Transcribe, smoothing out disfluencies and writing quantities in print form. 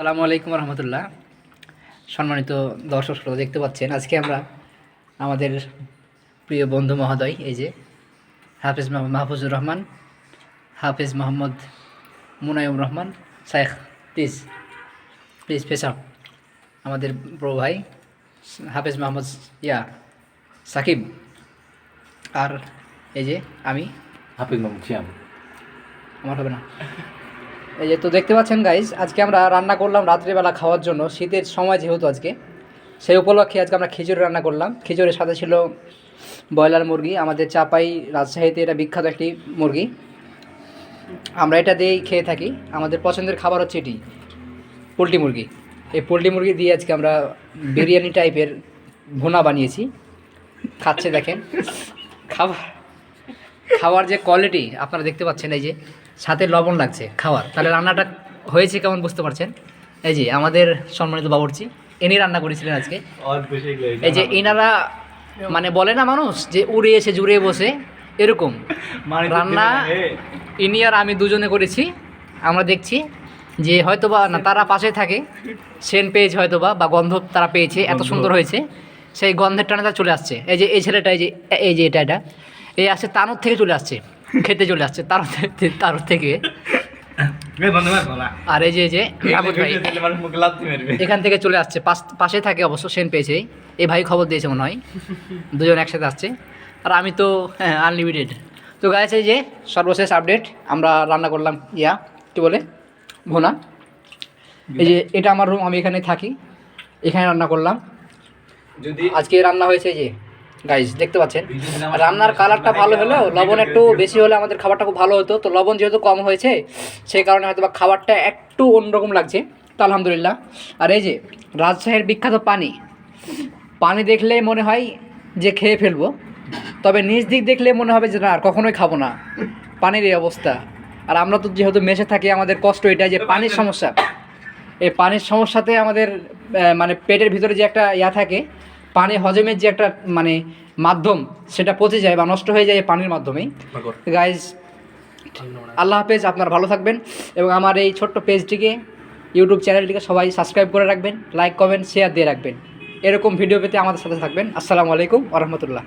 আসসালামু আলাইকুম রহমতুল্লাহ। সম্মানিত দর্শক শ্রোতা, দেখতে পাচ্ছেন আজকে আমরা আমাদের প্রিয় বন্ধু মহোদয় এই যে হাফেজ মাহফুজুর রহমান, হাফেজ মোহাম্মদ মুনায়ম রহমান শেখ, প্লিজ প্লিজ পেশা আমাদের বড় ভাই হাফেজ মোহাম্মদ সাকিব, আর এই যে আমি হাফিজ মোহাম্মদ শিয়াম। আমার হবে না। এই যে তো দেখতে পাচ্ছেন গাইজ, আজকে আমরা রান্না করলাম রাত্রিবেলা খাওয়ার জন্য, শীতের সময় যেহেতু আজকে, সেই উপলক্ষে আজকে আমরা খিচুড়ি রান্না করলাম। খিচুড়ির সাথে ছিল ব্রয়লার মুরগি, আমাদের চাপাই রাজশাহীতে এটা বিখ্যাত একটি মুরগি, আমরা এটা দিয়েই খেয়ে থাকি। আমাদের পছন্দের খাবার হচ্ছে এটি পোলট্রি মুরগি। এই পোলট্রি মুরগি দিয়ে আজকে আমরা বিরিয়ানি টাইপের ভুনা বানিয়েছি, খাচ্ছে দেখেন। খাওয়ার যে কোয়ালিটি আপনারা দেখতে পাচ্ছেন, এই যে সাথে লবণ লাগছে খাওয়ার, তাহলে রান্নাটা হয়েছে কেমন বুঝতে পারছেন। এই যে আমাদের সম্মানিত বাবুর্চি, ইনি রান্না করেছিলেন আজকে। এই যে ইনারা মানে বলে না মানুষ যে উড়ে এসে জুড়ে বসে, এরকম রান্না ইনি আর আমি দুজনে করেছি। আমরা দেখছি যে হয়তোবা না তারা পাশে থাকে, সেন পেয়েছে হয়তোবা, বা গন্ধ তারা পেয়েছে, এত সুন্দর হয়েছে, সেই গন্ধের টানে তারা চলে আসছে। এই যে এই ছেলেটা, এই যে এটা এই আসছে তানোর থেকে চলে আসছে, খেতে চলে আসছে তার থেকে। আর এই যে এখান থেকে চলে আসছে, পাশে থাকে অবশ্য, সেন পেয়েছে, এই ভাই খবর দিয়েছে মনে হয়, দুজন একসাথে আসছে। আর আমি তো আনলিমিটেড। তো গাইস, এই যে সর্বশেষ আপডেট, আমরা রান্না করলাম কী বলে ভুনা। এই যে এটা আমার রুম, আমি এখানে থাকি, এখানে রান্না করলাম। আজকে রান্না হয়েছে যে গাইজ দেখতে পাচ্ছেন, রান্নার কালারটা ভালো হলেও লবণ একটু বেশি হলে আমাদের খাবারটা খুব ভালো হতো। তো লবণ যেহেতু কম হয়েছে, সেই কারণে হয়তো বা খাবারটা একটু অন্যরকম লাগছে, তো আলহামদুলিল্লাহ। আর এই যে রাজশাহীর বিখ্যাত পানি দেখলে মনে হয় যে খেয়ে ফেলবো, তবে নিজ দিক দেখলে মনে হবে যে না, আর কখনোই খাবো না, পানির এই অবস্থা। আর আমরা তো যেহেতু মেসে থাকি, আমাদের কষ্ট এটা যে পানির সমস্যা। এই পানির সমস্যাতে আমাদের মানে পেটের ভিতরে যে একটা থাকে, পানি হজমের যে একটা মানে মাধ্যম, সেটা পচে যায় বা নষ্ট হয়ে যায় পানির মাধ্যমেই। গাইজ আল্লাহ হাফেজ, আপনারা ভালো থাকবেন, এবং আমার এই ছোট্ট পেজটিকে, ইউটিউব চ্যানেলটিকে সবাই সাবস্ক্রাইব করে রাখবেন, লাইক কমেন্ট শেয়ার দিয়ে রাখবেন। এরকম ভিডিও পেতে আমাদের সাথে থাকবেন। আসসালামু আলাইকুম ওয়া রাহমাতুল্লাহ।